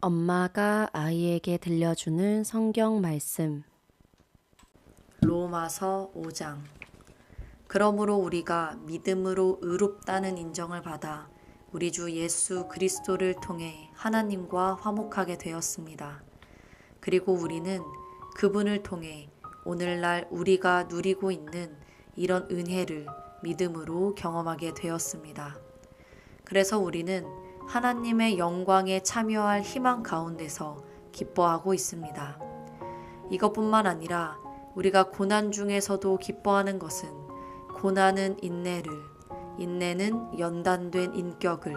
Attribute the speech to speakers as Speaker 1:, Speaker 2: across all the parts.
Speaker 1: 엄마가 아이에게 들려주는 성경 말씀. 로마서 5장. 그러므로 우리가 믿음으로 의롭다는 인정을 받아 우리 주 예수 그리스도를 통해 하나님과 화목하게 되었습니다. 그리고 우리는 그분을 통해 오늘날 우리가 누리고 있는 이런 은혜를 믿음으로 경험하게 되었습니다. 그래서 우리는 하나님의 영광에 참여할 희망 가운데서 기뻐하고 있습니다. 이것뿐만 아니라 우리가 고난 중에서도 기뻐하는 것은 고난은 인내를, 인내는 연단된 인격을,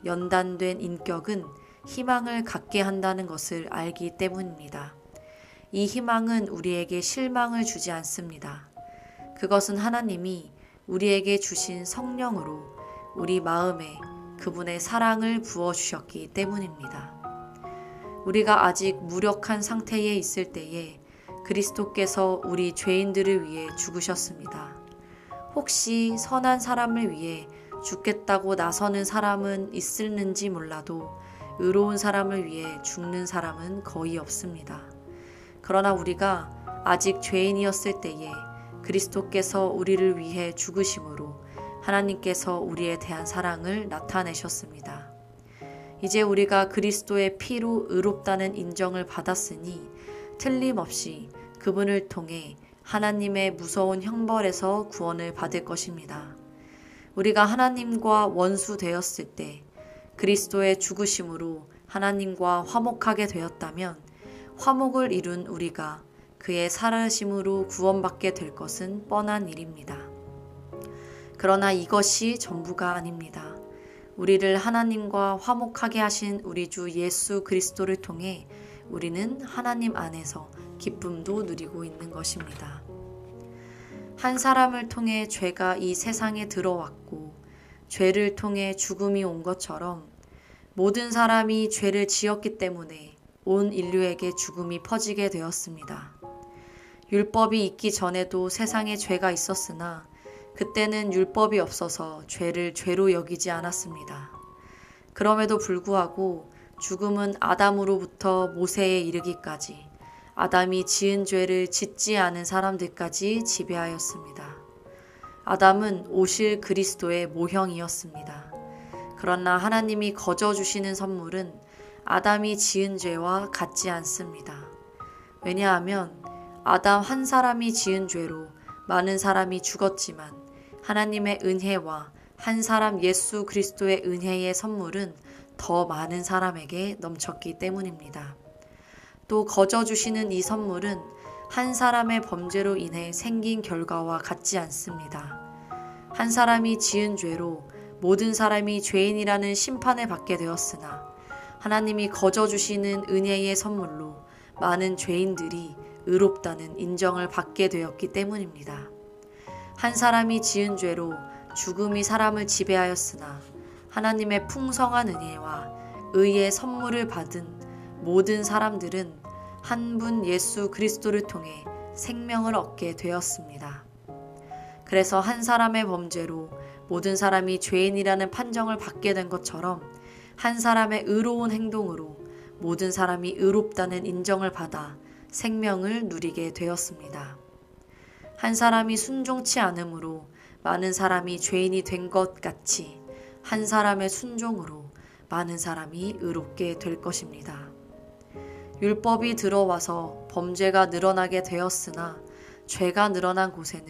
Speaker 1: 연단된 인격은 희망을 갖게 한다는 것을 알기 때문입니다. 이 희망은 우리에게 실망을 주지 않습니다. 그것은 하나님이 우리에게 주신 성령으로 우리 마음에 그분의 사랑을 부어주셨기 때문입니다. 우리가 아직 무력한 상태에 있을 때에 그리스도께서 우리 죄인들을 위해 죽으셨습니다. 혹시 선한 사람을 위해 죽겠다고 나서는 사람은 있을는지 몰라도 의로운 사람을 위해 죽는 사람은 거의 없습니다. 그러나 우리가 아직 죄인이었을 때에 그리스도께서 우리를 위해 죽으심으로 하나님께서 우리에 대한 사랑을 나타내셨습니다. 이제 우리가 그리스도의 피로 의롭다는 인정을 받았으니 틀림없이 그분을 통해 하나님의 무서운 형벌에서 구원을 받을 것입니다. 우리가 하나님과 원수 되었을 때 그리스도의 죽으심으로 하나님과 화목하게 되었다면 화목을 이룬 우리가 그의 살아심으로 구원받게 될 것은 뻔한 일입니다. 그러나 이것이 전부가 아닙니다. 우리를 하나님과 화목하게 하신 우리 주 예수 그리스도를 통해 우리는 하나님 안에서 기쁨도 누리고 있는 것입니다. 한 사람을 통해 죄가 이 세상에 들어왔고 죄를 통해 죽음이 온 것처럼 모든 사람이 죄를 지었기 때문에 온 인류에게 죽음이 퍼지게 되었습니다. 율법이 있기 전에도 세상에 죄가 있었으나 그때는 율법이 없어서 죄를 죄로 여기지 않았습니다. 그럼에도 불구하고 죽음은 아담으로부터 모세에 이르기까지 아담이 지은 죄를 짓지 않은 사람들까지 지배하였습니다. 아담은 오실 그리스도의 모형이었습니다. 그러나 하나님이 거저 주시는 선물은 아담이 지은 죄와 같지 않습니다. 왜냐하면 아담 한 사람이 지은 죄로 많은 사람이 죽었지만 하나님의 은혜와 한 사람 예수 그리스도의 은혜의 선물은 더 많은 사람에게 넘쳤기 때문입니다. 또 거저 주시는 이 선물은 한 사람의 범죄로 인해 생긴 결과와 같지 않습니다. 한 사람이 지은 죄로 모든 사람이 죄인이라는 심판을 받게 되었으나 하나님이 거저 주시는 은혜의 선물로 많은 죄인들이 의롭다는 인정을 받게 되었기 때문입니다. 한 사람이 지은 죄로 죽음이 사람을 지배하였으나 하나님의 풍성한 은혜와 의의 선물을 받은 모든 사람들은 한 분 예수 그리스도를 통해 생명을 얻게 되었습니다. 그래서 한 사람의 범죄로 모든 사람이 죄인이라는 판정을 받게 된 것처럼 한 사람의 의로운 행동으로 모든 사람이 의롭다는 인정을 받아 생명을 누리게 되었습니다. 한 사람이 순종치 않음으로 많은 사람이 죄인이 된 것 같이 한 사람의 순종으로 많은 사람이 의롭게 될 것입니다. 율법이 들어와서 범죄가 늘어나게 되었으나 죄가 늘어난 곳에는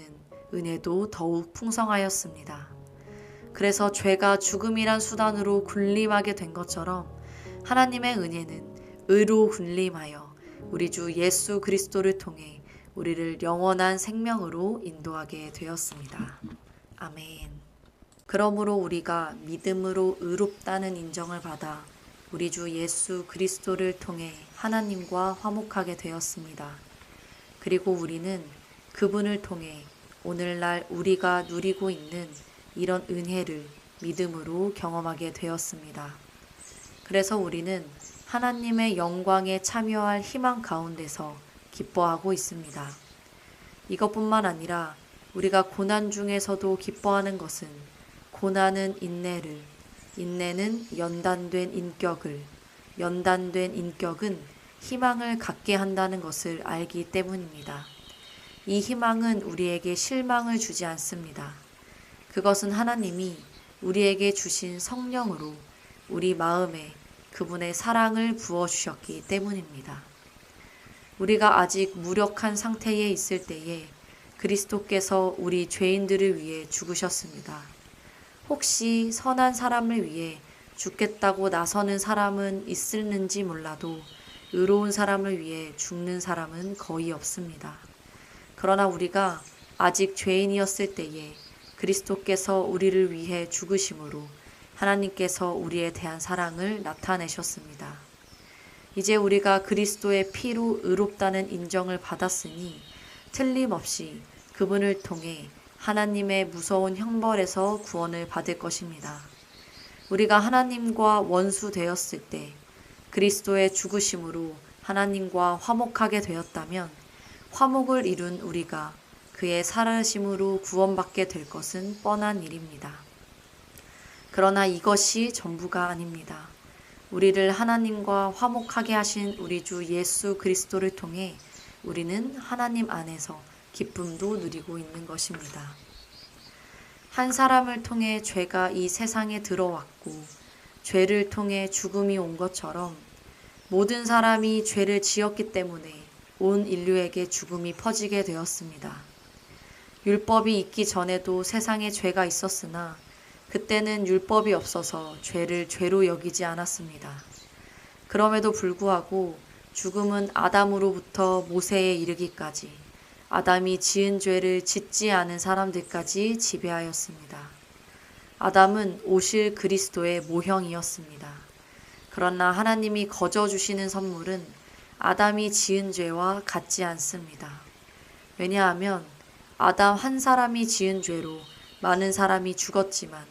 Speaker 1: 은혜도 더욱 풍성하였습니다. 그래서 죄가 죽음이란 수단으로 군림하게 된 것처럼 하나님의 은혜는 의로 군림하여 우리 주 예수 그리스도를 통해 우리를 영원한 생명으로 인도하게 되었습니다. 아멘. 그러므로 우리가 믿음으로 의롭다는 인정을 받아 우리 주 예수 그리스도를 통해 하나님과 화목하게 되었습니다. 그리고 우리는 그분을 통해 오늘날 우리가 누리고 있는 이런 은혜를 믿음으로 경험하게 되었습니다. 그래서 우리는 하나님의 영광에 참여할 희망 가운데서 기뻐하고 있습니다. 이것뿐만 아니라 우리가 고난 중에서도 기뻐하는 것은 고난은 인내를, 인내는 연단된 인격을, 연단된 인격은 희망을 갖게 한다는 것을 알기 때문입니다. 이 희망은 우리에게 실망을 주지 않습니다. 그것은 하나님이 우리에게 주신 성령으로 우리 마음에 그분의 사랑을 부어주셨기 때문입니다. 우리가 아직 무력한 상태에 있을 때에 그리스도께서 우리 죄인들을 위해 죽으셨습니다. 혹시 선한 사람을 위해 죽겠다고 나서는 사람은 있을는지 몰라도 의로운 사람을 위해 죽는 사람은 거의 없습니다. 그러나 우리가 아직 죄인이었을 때에 그리스도께서 우리를 위해 죽으심으로 하나님께서 우리에 대한 사랑을 나타내셨습니다. 이제 우리가 그리스도의 피로 의롭다는 인정을 받았으니 틀림없이 그분을 통해 하나님의 무서운 형벌에서 구원을 받을 것입니다. 우리가 하나님과 원수 되었을 때 그리스도의 죽으심으로 하나님과 화목하게 되었다면 화목을 이룬 우리가 그의 살아심으로 구원받게 될 것은 뻔한 일입니다. 그러나 이것이 전부가 아닙니다. 우리를 하나님과 화목하게 하신 우리 주 예수 그리스도를 통해 우리는 하나님 안에서 기쁨도 누리고 있는 것입니다. 한 사람을 통해 죄가 이 세상에 들어왔고 죄를 통해 죽음이 온 것처럼 모든 사람이 죄를 지었기 때문에 온 인류에게 죽음이 퍼지게 되었습니다. 율법이 있기 전에도 세상에 죄가 있었으나 그때는 율법이 없어서 죄를 죄로 여기지 않았습니다. 그럼에도 불구하고 죽음은 아담으로부터 모세에 이르기까지 아담이 지은 죄를 짓지 않은 사람들까지 지배하였습니다. 아담은 오실 그리스도의 모형이었습니다. 그러나 하나님이 거저 주시는 선물은 아담이 지은 죄와 같지 않습니다. 왜냐하면 아담 한 사람이 지은 죄로 많은 사람이 죽었지만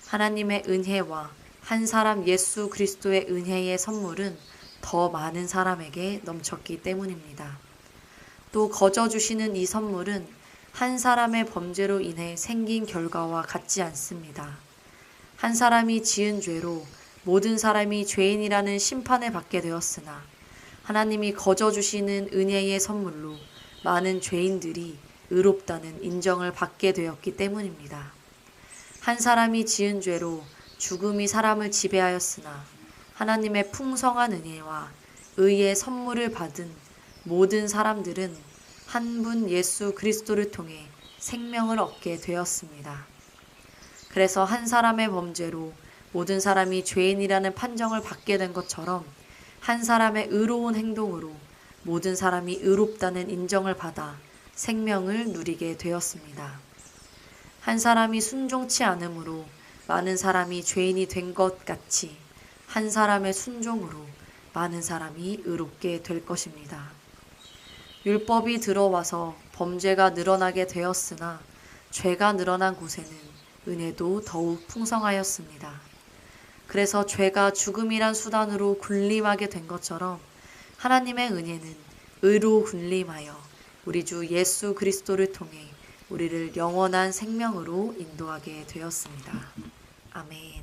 Speaker 1: 하나님의 은혜와 한 사람 예수 그리스도의 은혜의 선물은 더 많은 사람에게 넘쳤기 때문입니다. 또 거저 주시는 이 선물은 한 사람의 범죄로 인해 생긴 결과와 같지 않습니다. 한 사람이 지은 죄로 모든 사람이 죄인이라는 심판을 받게 되었으나 하나님이 거저 주시는 은혜의 선물로 많은 죄인들이 의롭다는 인정을 받게 되었기 때문입니다. 한 사람이 지은 죄로 죽음이 사람을 지배하였으나 하나님의 풍성한 은혜와 의의 선물을 받은 모든 사람들은 한 분 예수 그리스도를 통해 생명을 얻게 되었습니다. 그래서 한 사람의 범죄로 모든 사람이 죄인이라는 판정을 받게 된 것처럼 한 사람의 의로운 행동으로 모든 사람이 의롭다는 인정을 받아 생명을 누리게 되었습니다. 한 사람이 순종치 않음으로 많은 사람이 죄인이 된 것 같이 한 사람의 순종으로 많은 사람이 의롭게 될 것입니다. 율법이 들어와서 범죄가 늘어나게 되었으나 죄가 늘어난 곳에는 은혜도 더욱 풍성하였습니다. 그래서 죄가 죽음이란 수단으로 군림하게 된 것처럼 하나님의 은혜는 의로 군림하여 우리 주 예수 그리스도를 통해 우리를 영원한 생명으로 인도하게 되었습니다. 아멘.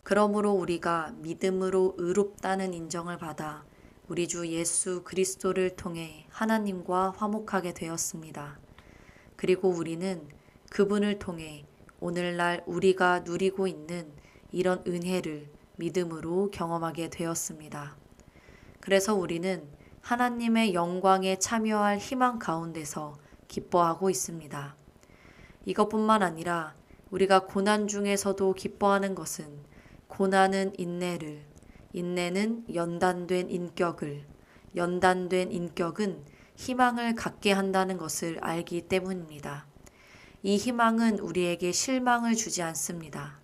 Speaker 1: 그러므로 우리가 믿음으로 의롭다는 인정을 받아 우리 주 예수 그리스도를 통해 하나님과 화목하게 되었습니다. 그리고 우리는 그분을 통해 오늘날 우리가 누리고 있는 이런 은혜를 믿음으로 경험하게 되었습니다. 그래서 우리는 하나님의 영광에 참여할 희망 가운데서 기뻐하고 있습니다. 이것뿐만 아니라 우리가 고난 중에서도 기뻐하는 것은 고난은 인내를, 인내는 연단된 인격을, 연단된 인격은 희망을 갖게 한다는 것을 알기 때문입니다. 이 희망은 우리에게 실망을 주지 않습니다.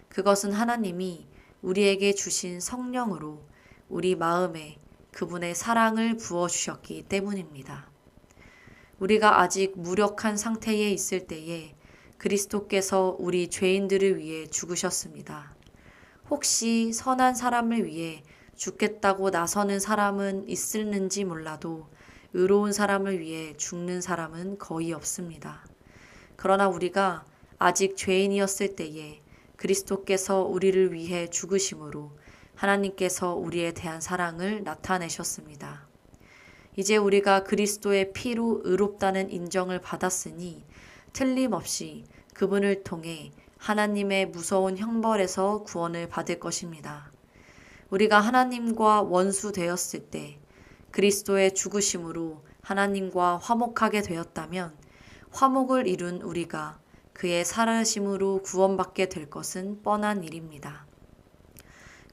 Speaker 1: 그것은 하나님이 우리에게 주신 성령으로 우리 마음에 그분의 사랑을 부어주셨기 때문입니다. 우리가 아직 무력한 상태에 있을 때에 그리스도께서 우리 죄인들을 위해 죽으셨습니다. 혹시 선한 사람을 위해 죽겠다고 나서는 사람은 있을는지 몰라도 의로운 사람을 위해 죽는 사람은 거의 없습니다. 그러나 우리가 아직 죄인이었을 때에 그리스도께서 우리를 위해 죽으심으로 하나님께서 우리에 대한 사랑을 나타내셨습니다. 이제 우리가 그리스도의 피로 의롭다는 인정을 받았으니 틀림없이 그분을 통해 하나님의 무서운 형벌에서 구원을 받을 것입니다. 우리가 하나님과 원수 되었을 때 그리스도의 죽으심으로 하나님과 화목하게 되었다면 화목을 이룬 우리가 그의 살아심으로 구원받게 될 것은 뻔한 일입니다.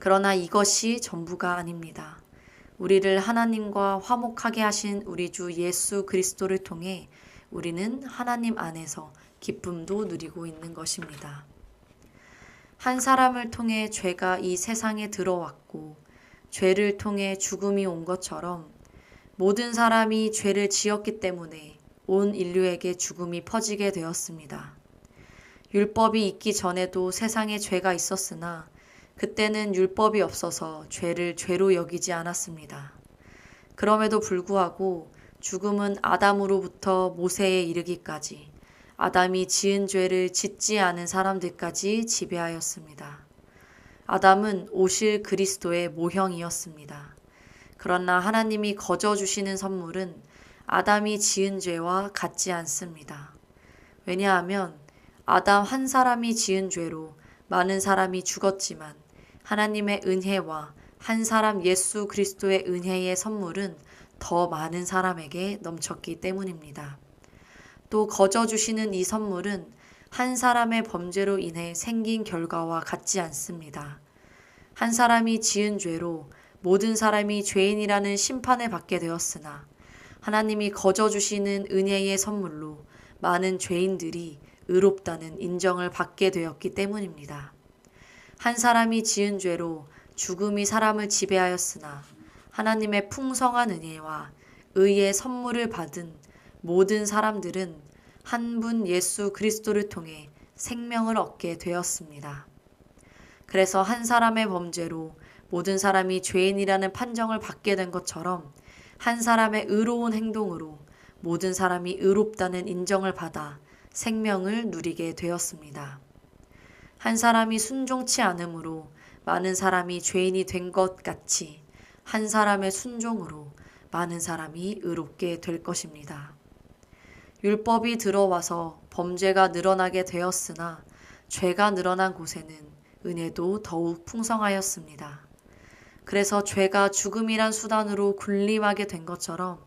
Speaker 1: 그러나 이것이 전부가 아닙니다. 우리를 하나님과 화목하게 하신 우리 주 예수 그리스도를 통해 우리는 하나님 안에서 기쁨도 누리고 있는 것입니다. 한 사람을 통해 죄가 이 세상에 들어왔고 죄를 통해 죽음이 온 것처럼 모든 사람이 죄를 지었기 때문에 온 인류에게 죽음이 퍼지게 되었습니다. 율법이 있기 전에도 세상에 죄가 있었으나 그때는 율법이 없어서 죄를 죄로 여기지 않았습니다. 그럼에도 불구하고 죽음은 아담으로부터 모세에 이르기까지 아담이 지은 죄를 짓지 않은 사람들까지 지배하였습니다. 아담은 오실 그리스도의 모형이었습니다. 그러나 하나님이 거저 주시는 선물은 아담이 지은 죄와 같지 않습니다. 왜냐하면 아담 한 사람이 지은 죄로 많은 사람이 죽었지만 하나님의 은혜와 한 사람 예수 그리스도의 은혜의 선물은 더 많은 사람에게 넘쳤기 때문입니다. 또 거저 주시는 이 선물은 한 사람의 범죄로 인해 생긴 결과와 같지 않습니다. 한 사람이 지은 죄로 모든 사람이 죄인이라는 심판을 받게 되었으나 하나님이 거저 주시는 은혜의 선물로 많은 죄인들이 의롭다는 인정을 받게 되었기 때문입니다. 한 사람이 지은 죄로 죽음이 사람을 지배하였으나 하나님의 풍성한 은혜와 의의 선물을 받은 모든 사람들은 한 분 예수 그리스도를 통해 생명을 얻게 되었습니다. 그래서 한 사람의 범죄로 모든 사람이 죄인이라는 판정을 받게 된 것처럼 한 사람의 의로운 행동으로 모든 사람이 의롭다는 인정을 받아 생명을 누리게 되었습니다. 한 사람이 순종치 않음으로 많은 사람이 죄인이 된 것 같이 한 사람의 순종으로 많은 사람이 의롭게 될 것입니다. 율법이 들어와서 범죄가 늘어나게 되었으나 죄가 늘어난 곳에는 은혜도 더욱 풍성하였습니다. 그래서 죄가 죽음이란 수단으로 군림하게 된 것처럼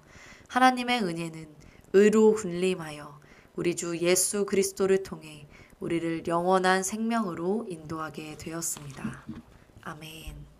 Speaker 1: 하나님의 은혜는 의로 군림하여 우리 주 예수 그리스도를 통해 우리를 영원한 생명으로 인도하게 되었습니다. 아멘.